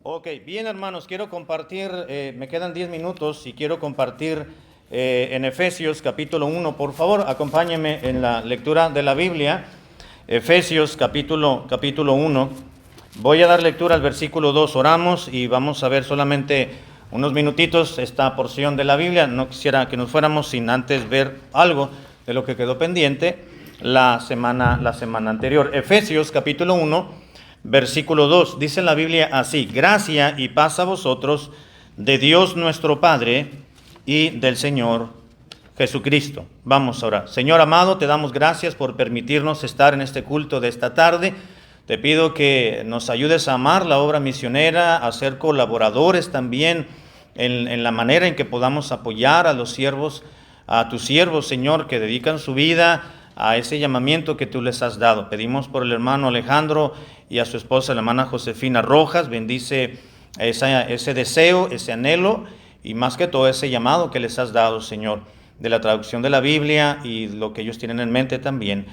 Ok, bien hermanos, quiero compartir, me quedan 10 minutos y quiero compartir en Efesios capítulo 1. Por favor, acompáñenme en la lectura de la Biblia. Efesios capítulo 1. Voy a dar lectura al versículo 2. Oramos y vamos a ver solamente unos minutitos esta porción de la Biblia. No quisiera que nos fuéramos sin antes ver algo de lo que quedó pendiente la semana anterior. Efesios capítulo 1. Versículo 2, dice la Biblia así: gracia y paz a vosotros de Dios nuestro Padre y del Señor Jesucristo. Vamos a orar. Señor amado, te damos gracias por permitirnos estar en este culto de esta tarde. Te pido que nos ayudes a amar la obra misionera, a ser colaboradores también en la manera en que podamos apoyar a los siervos, a tus siervos, Señor, que dedican su vida a ese llamamiento que tú les has dado. Pedimos por el hermano Alejandro y a su esposa, la hermana Josefina Rojas. Bendice ese deseo, ese anhelo y más que todo ese llamado que les has dado, Señor, de la traducción de la Biblia y lo que ellos tienen en mente también.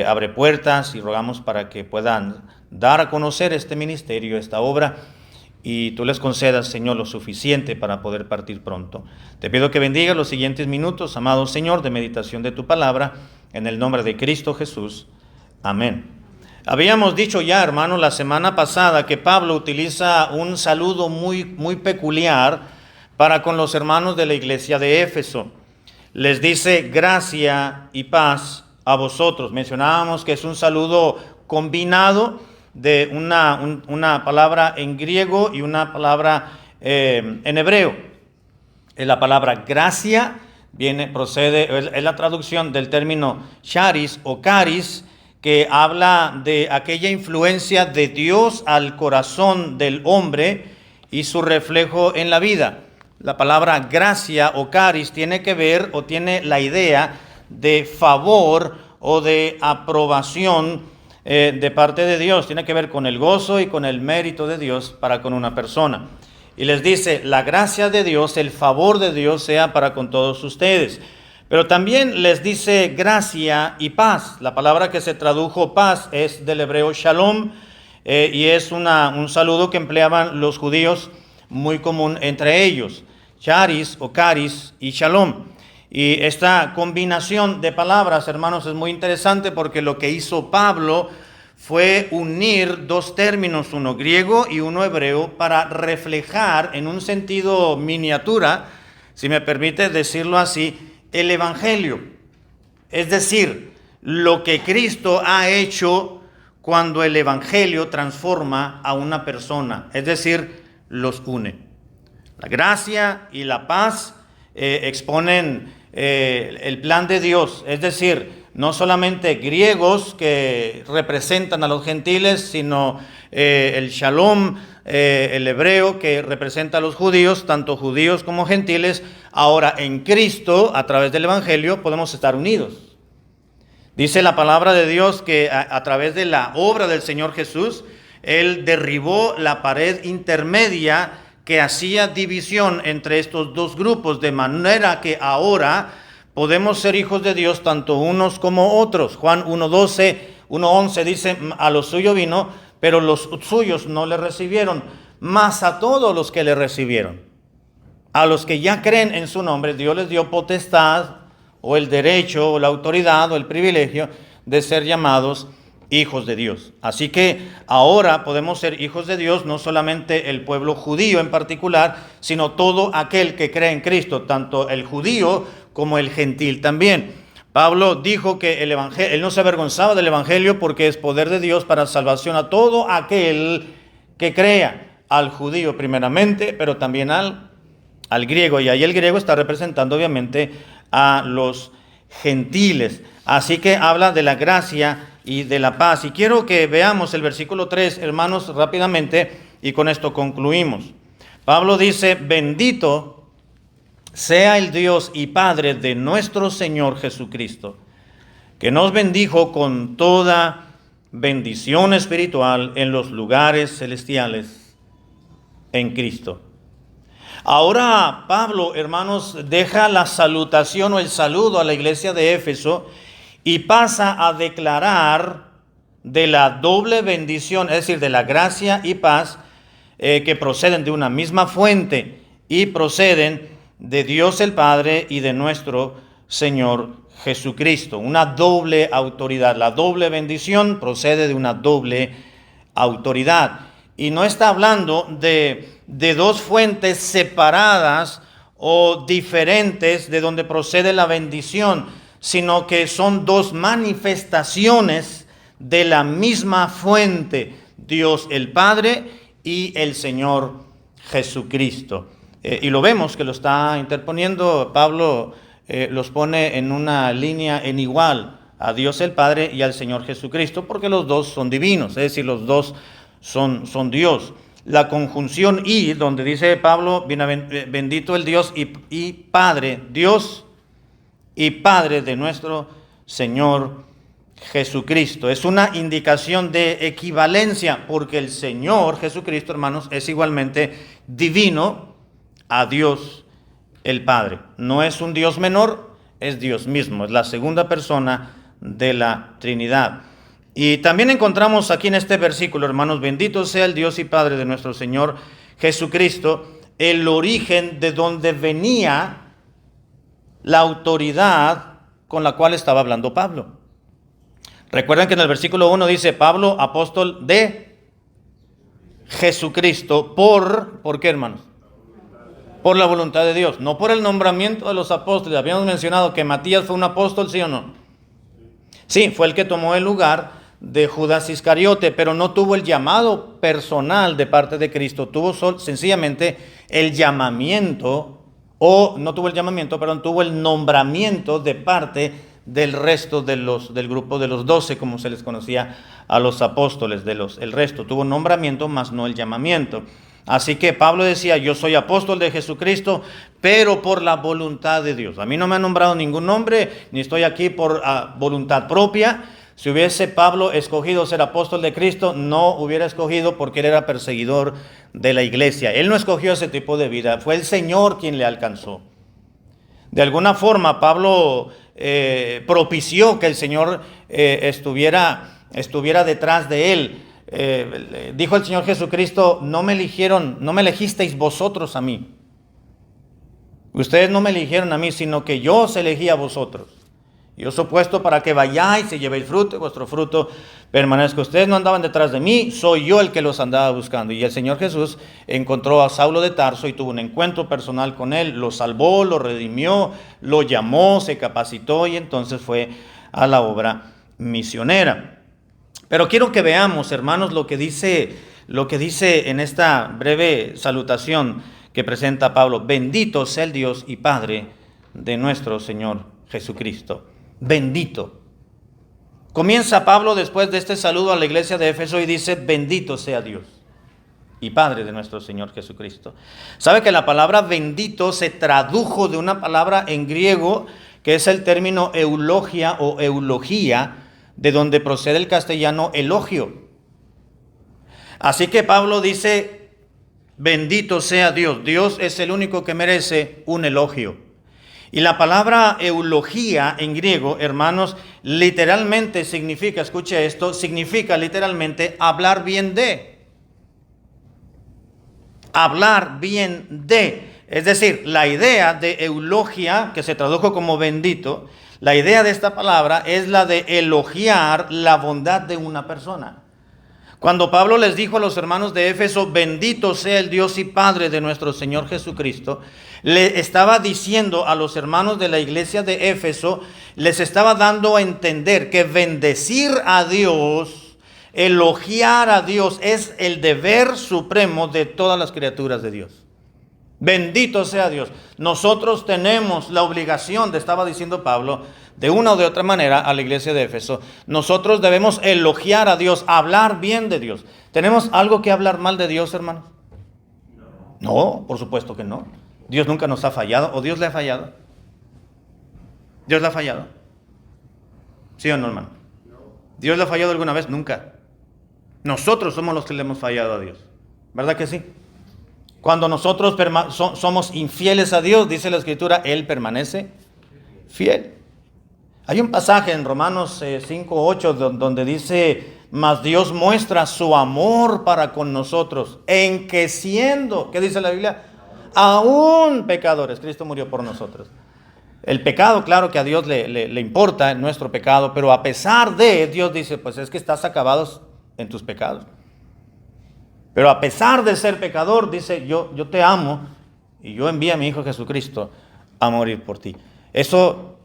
Abre puertas y rogamos para que puedan dar a conocer este ministerio, esta obra, y tú les concedas, Señor, lo suficiente para poder partir pronto. Te pido que bendiga los siguientes minutos, amado Señor, de meditación de tu palabra, en el nombre de Cristo Jesús. Amén. Habíamos dicho ya, hermanos, la semana pasada que Pablo utiliza un saludo muy peculiar para con los hermanos de la iglesia de Éfeso. Les dice gracia y paz a vosotros. Mencionábamos que es un saludo combinado de una palabra en griego y una palabra en hebreo. La palabra gracia es la traducción del término charis o caris, que habla de aquella influencia de Dios al corazón del hombre y su reflejo en la vida. La palabra gracia o caris tiene que ver o tiene la idea de favor o de aprobación de parte de Dios. Tiene que ver con el gozo y con el mérito de Dios para con una persona. Y les dice, la gracia de Dios, el favor de Dios sea para con todos ustedes. Pero también les dice gracia y paz. La palabra que se tradujo paz es del hebreo shalom, y es un saludo que empleaban los judíos, muy común entre ellos. Charis o caris y shalom. Y esta combinación de palabras, hermanos, es muy interesante porque lo que hizo Pablo fue unir dos términos, uno griego y uno hebreo, para reflejar en un sentido miniatura, si me permite decirlo así, el evangelio. Es decir, lo que Cristo ha hecho cuando el evangelio transforma a una persona, es decir, los une. La gracia y la paz exponen el plan de Dios, es decir, no solamente griegos que representan a los gentiles, sino el shalom, el hebreo que representa a los judíos, tanto judíos como gentiles. Ahora en Cristo, a través del evangelio, podemos estar unidos. Dice la palabra de Dios que a través de la obra del Señor Jesús, Él derribó la pared intermedia que hacía división entre estos dos grupos, de manera que ahora podemos ser hijos de Dios tanto unos como otros. Juan 1:11 dice, a los suyos vino, pero los suyos no le recibieron, mas a todos los que le recibieron, a los que ya creen en su nombre, Dios les dio potestad, o el derecho, o la autoridad, o el privilegio de ser llamados hijos de Dios. Así que ahora podemos ser hijos de Dios, no solamente el pueblo judío en particular, sino todo aquel que cree en Cristo, tanto el judío como el gentil también. Pablo dijo que el evangelio, él no se avergonzaba del evangelio porque es poder de Dios para salvación a todo aquel que crea, al judío primeramente, pero también al griego. Y ahí el griego está representando obviamente a los gentiles. Así que habla de la gracia y de la paz. Y quiero que veamos el versículo 3, hermanos, rápidamente, y con esto concluimos. Pablo dice, bendito sea el Dios y Padre de nuestro Señor Jesucristo, que nos bendijo con toda bendición espiritual en los lugares celestiales en Cristo. Ahora Pablo, hermanos, deja la salutación o el saludo a la iglesia de Éfeso y pasa a declarar de la doble bendición, es decir, de la gracia y paz, que proceden de una misma fuente y proceden de Dios el Padre y de nuestro Señor Jesucristo. Una doble autoridad. La doble bendición procede de una doble autoridad. Y no está hablando de dos fuentes separadas o diferentes de donde procede la bendición, sino que son dos manifestaciones de la misma fuente, Dios el Padre y el Señor Jesucristo. Y lo vemos que lo está interponiendo Pablo, los pone en una línea en igual a Dios el Padre y al Señor Jesucristo, porque los dos son divinos, es decir, los dos son Dios. La conjunción y, donde dice Pablo, bendito el Dios y Padre, Dios y Padre de nuestro Señor Jesucristo. Es una indicación de equivalencia, porque el Señor Jesucristo, hermanos, es igualmente divino a Dios el Padre. No es un Dios menor, es Dios mismo, es la segunda persona de la Trinidad. Y también encontramos aquí en este versículo, hermanos, bendito sea el Dios y Padre de nuestro Señor Jesucristo, el origen de donde venía la autoridad con la cual estaba hablando Pablo. Recuerden que en el versículo 1 dice, Pablo, apóstol de Jesucristo, ¿por qué, hermanos? Por la voluntad de Dios, no por el nombramiento de los apóstoles. Habíamos mencionado que Matías fue un apóstol, ¿sí o no? Sí, fue el que tomó el lugar de Judas Iscariote, pero no tuvo el llamado personal de parte de Cristo, tuvo sencillamente el llamamiento, tuvo el nombramiento de parte del resto del grupo de los 12, como se les conocía a los apóstoles, el resto tuvo nombramiento, más no el llamamiento. Así que Pablo decía, yo soy apóstol de Jesucristo, pero por la voluntad de Dios. A mí no me ha nombrado ningún nombre, ni estoy aquí por voluntad propia. Si hubiese Pablo escogido ser apóstol de Cristo, no hubiera escogido porque él era perseguidor de la iglesia. Él no escogió ese tipo de vida, fue el Señor quien le alcanzó. De alguna forma, Pablo propició que el Señor estuviera detrás de él. Dijo el Señor Jesucristo, no me elegisteis vosotros a mí. Ustedes no me eligieron a mí, sino que yo os elegí a vosotros. Y os he puesto para que vayáis y llevéis fruto, y vuestro fruto permanezca. Ustedes no andaban detrás de mí, soy yo el que los andaba buscando. Y el Señor Jesús encontró a Saulo de Tarso y tuvo un encuentro personal con él, lo salvó, lo redimió, lo llamó, se capacitó y entonces fue a la obra misionera. Pero quiero que veamos, hermanos, lo que dice en esta breve salutación que presenta Pablo. Bendito sea el Dios y Padre de nuestro Señor Jesucristo. Bendito. Comienza Pablo después de este saludo a la iglesia de Éfeso y dice, bendito sea Dios y Padre de nuestro Señor Jesucristo. ¿Sabe que la palabra bendito se tradujo de una palabra en griego que es el término eulogia o eulogía, de donde procede el castellano elogio? Así que Pablo dice, bendito sea Dios. Dios es el único que merece un elogio. Y la palabra eulogía en griego, hermanos, literalmente significa, escuche esto, significa literalmente hablar bien de. Hablar bien de. Es decir, la idea de eulogia, que se tradujo como bendito, la idea de esta palabra es la de elogiar la bondad de una persona. Cuando Pablo les dijo a los hermanos de Éfeso, bendito sea el Dios y Padre de nuestro Señor Jesucristo, le estaba diciendo a los hermanos de la iglesia de Éfeso, les estaba dando a entender que bendecir a Dios, elogiar a Dios, es el deber supremo de todas las criaturas de Dios. Bendito sea Dios. Nosotros tenemos la obligación, estaba diciendo Pablo, de una o de otra manera a la iglesia de Éfeso. Nosotros debemos elogiar a Dios, hablar bien de Dios. ¿Tenemos algo que hablar mal de Dios, hermanos? No, por supuesto que no. Dios nunca nos ha fallado, ¿o Dios le ha fallado? ¿Dios le ha fallado? ¿Sí o no, hermano? ¿Dios le ha fallado alguna vez? Nunca. Nosotros somos los que le hemos fallado a Dios. ¿Verdad que sí? Cuando nosotros somos infieles a Dios, dice la Escritura, Él permanece fiel. Hay un pasaje en Romanos 5:8 donde dice mas Dios muestra su amor para con nosotros, en que siendo, ¿qué dice la Biblia? Aún pecadores, Cristo murió por nosotros. El pecado, claro que a Dios le importa nuestro pecado, pero a pesar de, Dios dice, pues es que estás acabado en tus pecados. Pero a pesar de ser pecador, dice, yo te amo y yo envío a mi Hijo Jesucristo a morir por ti. Eso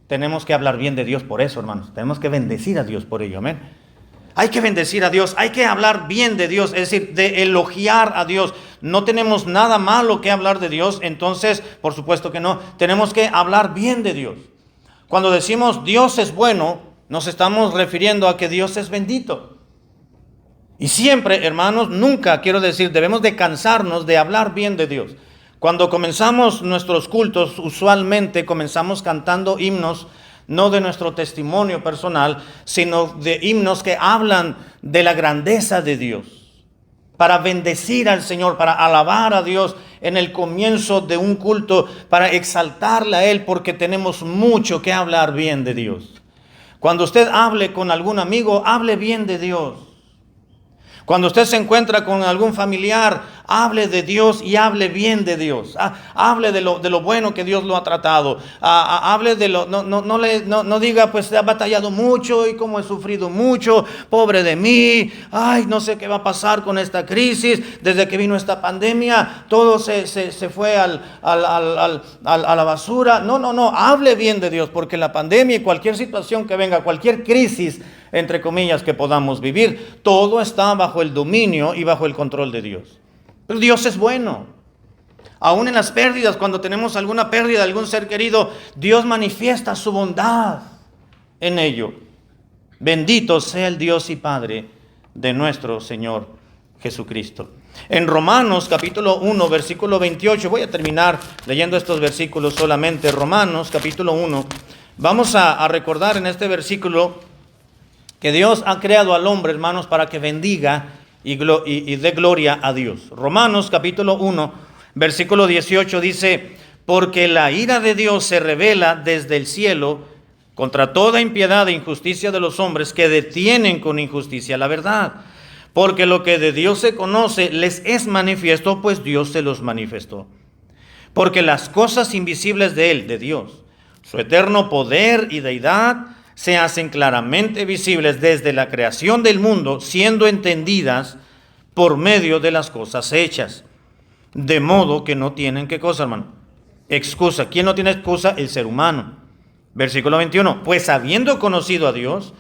tenemos que hablar bien de Dios por eso, hermanos. Tenemos que bendecir a Dios por ello, amén. Hay que bendecir a Dios, hay que hablar bien de Dios, es decir, de elogiar a Dios. No tenemos nada malo que hablar de Dios, entonces, por supuesto que no, tenemos que hablar bien de Dios. Cuando decimos Dios es bueno, nos estamos refiriendo a que Dios es bendito. Y siempre, hermanos, nunca, quiero decir, debemos de cansarnos de hablar bien de Dios. Cuando comenzamos nuestros cultos, usualmente comenzamos cantando himnos, no de nuestro testimonio personal, sino de himnos que hablan de la grandeza de Dios, para bendecir al Señor, para alabar a Dios en el comienzo de un culto, para exaltarle a Él, porque tenemos mucho que hablar bien de Dios. Cuando usted hable con algún amigo, hable bien de Dios. Cuando usted se encuentra con algún familiar, hable de Dios y hable bien de Dios. Hable de lo bueno que Dios lo ha tratado. Hable de lo, no diga, pues he batallado mucho y cómo he sufrido mucho, pobre de mí. Ay, no sé qué va a pasar con esta crisis. Desde que vino esta pandemia, todo se fue a la basura. No, hable bien de Dios, porque la pandemia y cualquier situación que venga, cualquier crisis, entre comillas, que podamos vivir, todo está bajo el dominio y bajo el control de Dios. Pero Dios es bueno. Aún en las pérdidas, cuando tenemos alguna pérdida de algún ser querido, Dios manifiesta su bondad en ello. Bendito sea el Dios y Padre de nuestro Señor Jesucristo. En Romanos capítulo 1, versículo 28, voy a terminar leyendo estos versículos solamente. Romanos capítulo 1, vamos a recordar en este versículo que Dios ha creado al hombre, hermanos, para que bendiga y dé gloria a Dios. Romanos capítulo 1, versículo 18 dice, porque la ira de Dios se revela desde el cielo contra toda impiedad e injusticia de los hombres que detienen con injusticia la verdad. Porque lo que de Dios se conoce les es manifiesto, pues Dios se los manifestó. Porque las cosas invisibles de Él, de Dios, su eterno poder y deidad, se hacen claramente visibles desde la creación del mundo, siendo entendidas por medio de las cosas hechas. De modo que no tienen, ¿qué cosa, hermano? Excusa. ¿Quién no tiene excusa? El ser humano. Versículo 21. Pues habiendo conocido a Dios,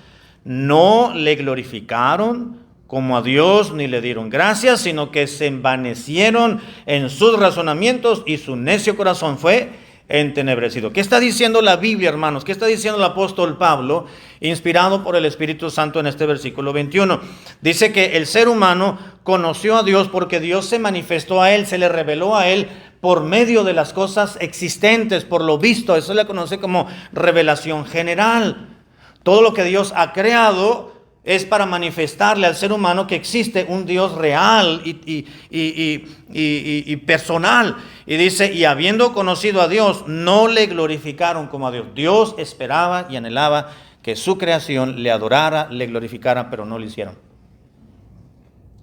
no le glorificaron como a Dios, ni le dieron gracias, sino que se envanecieron en sus razonamientos y su necio corazón fue entenebrecido. ¿Qué está diciendo la Biblia, hermanos? ¿Qué está diciendo el apóstol Pablo, inspirado por el Espíritu Santo en este versículo 21? Dice que el ser humano conoció a Dios porque Dios se manifestó a él, se le reveló a él por medio de las cosas existentes, por lo visto. Eso se le conoce como revelación general. Todo lo que Dios ha creado es para manifestarle al ser humano que existe un Dios real y personal. Y dice, y habiendo conocido a Dios, no le glorificaron como a Dios. Dios esperaba y anhelaba que su creación le adorara, le glorificara, pero no lo hicieron.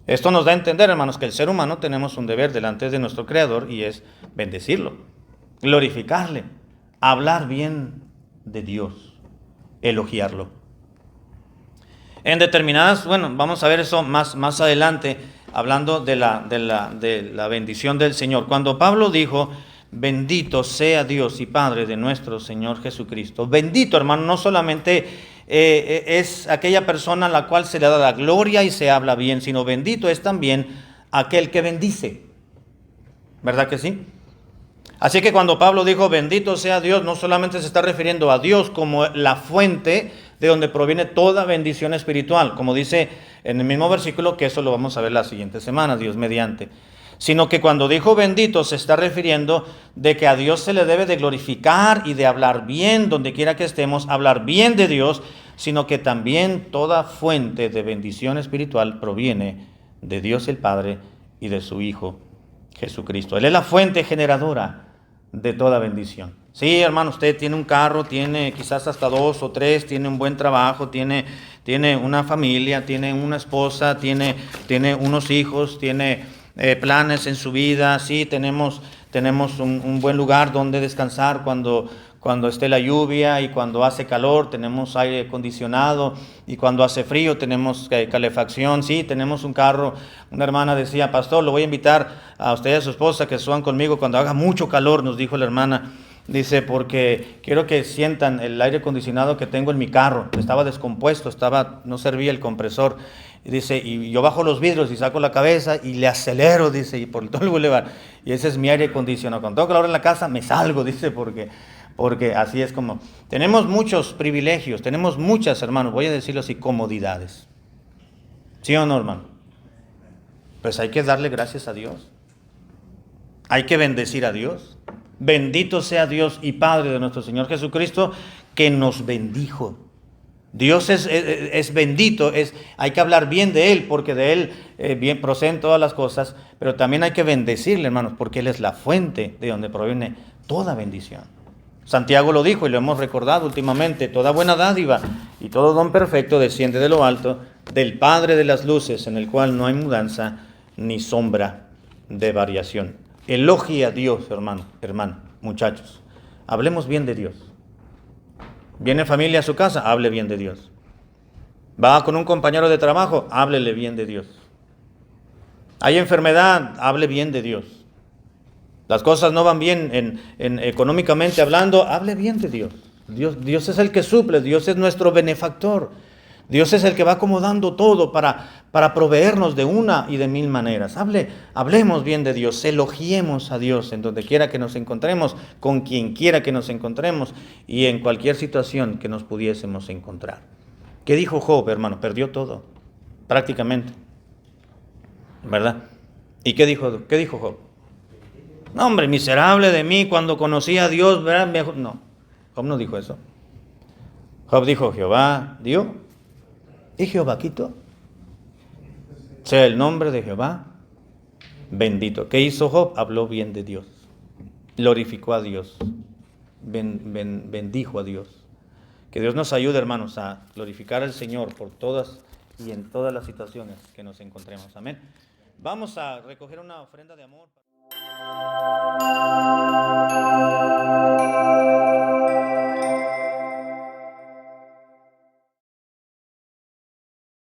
Esto nos da a entender, hermanos, que el ser humano tenemos un deber delante de nuestro Creador y es bendecirlo, glorificarle, hablar bien de Dios, elogiarlo. En determinadas, bueno, vamos a ver eso más adelante, hablando de la bendición del Señor. Cuando Pablo dijo, bendito sea Dios y Padre de nuestro Señor Jesucristo. Bendito, hermano, no solamente es aquella persona a la cual se le da la gloria y se habla bien, sino bendito es también aquel que bendice. ¿Verdad que sí? Así que cuando Pablo dijo, bendito sea Dios, no solamente se está refiriendo a Dios como la fuente de donde proviene toda bendición espiritual, como dice en el mismo versículo, que eso lo vamos a ver la siguiente semana, Dios mediante, sino que cuando dijo bendito se está refiriendo de que a Dios se le debe de glorificar y de hablar bien, donde quiera que estemos, hablar bien de Dios, sino que también toda fuente de bendición espiritual proviene de Dios el Padre y de su Hijo Jesucristo. Él es la fuente generadora de toda bendición. Sí, hermano, usted tiene un carro, tiene quizás hasta 2 o 3, tiene un buen trabajo, tiene una familia, tiene una esposa, tiene unos hijos, tiene planes en su vida. Sí, tenemos un buen lugar donde descansar cuando esté la lluvia, y cuando hace calor tenemos aire acondicionado, y cuando hace frío tenemos calefacción. Sí, tenemos un carro. Una hermana decía: pastor, lo voy a invitar a usted y a su esposa que suban conmigo cuando haga mucho calor, nos dijo la hermana. Dice, porque quiero que sientan el aire acondicionado que tengo en mi carro. Estaba descompuesto, no servía el compresor. Y dice, y yo bajo los vidrios y saco la cabeza y le acelero, dice, y por todo el bulevar. Y ese es mi aire acondicionado. Cuando tengo calor en la casa me salgo, dice, porque así es como. Tenemos muchos privilegios, tenemos muchas, hermanos, voy a decirlo así, comodidades. ¿Sí o no, hermano? Pues hay que darle gracias a Dios. Hay que bendecir a Dios. Bendito sea Dios y Padre de nuestro Señor Jesucristo, que nos bendijo. Dios es bendito, hay que hablar bien de Él, porque de Él bien proceden todas las cosas, pero también hay que bendecirle, hermanos, porque Él es la fuente de donde proviene toda bendición. Santiago lo dijo y lo hemos recordado últimamente: toda buena dádiva y todo don perfecto desciende de lo alto, del Padre de las luces, en el cual no hay mudanza ni sombra de variación. Elogie a Dios, hermano, muchachos. Hablemos bien de Dios. Viene familia a su casa, hable bien de Dios. Va con un compañero de trabajo, háblele bien de Dios. Hay enfermedad, hable bien de Dios. Las cosas no van bien económicamente hablando, hable bien de Dios. Dios es el que suple, Dios es nuestro benefactor. Dios es el que va acomodando todo para proveernos de una y de mil maneras. Hablemos bien de Dios, elogiemos a Dios en donde quiera que nos encontremos, con quien quiera que nos encontremos y en cualquier situación que nos pudiésemos encontrar. ¿Qué dijo Job, hermano? Perdió todo, prácticamente, ¿verdad? ¿Y qué dijo Job? No, hombre, miserable de mí, cuando conocí a Dios, ¿verdad? No, Job no dijo eso. Job dijo: Jehová dio y Jehová quitó. Sea el nombre de Jehová bendito. ¿Qué hizo Job? Habló bien de Dios, glorificó a Dios, bendijo a Dios. Que Dios nos ayude, hermanos, a glorificar al Señor por todas y en todas las situaciones que nos encontremos. Amén. Vamos a recoger una ofrenda de amor.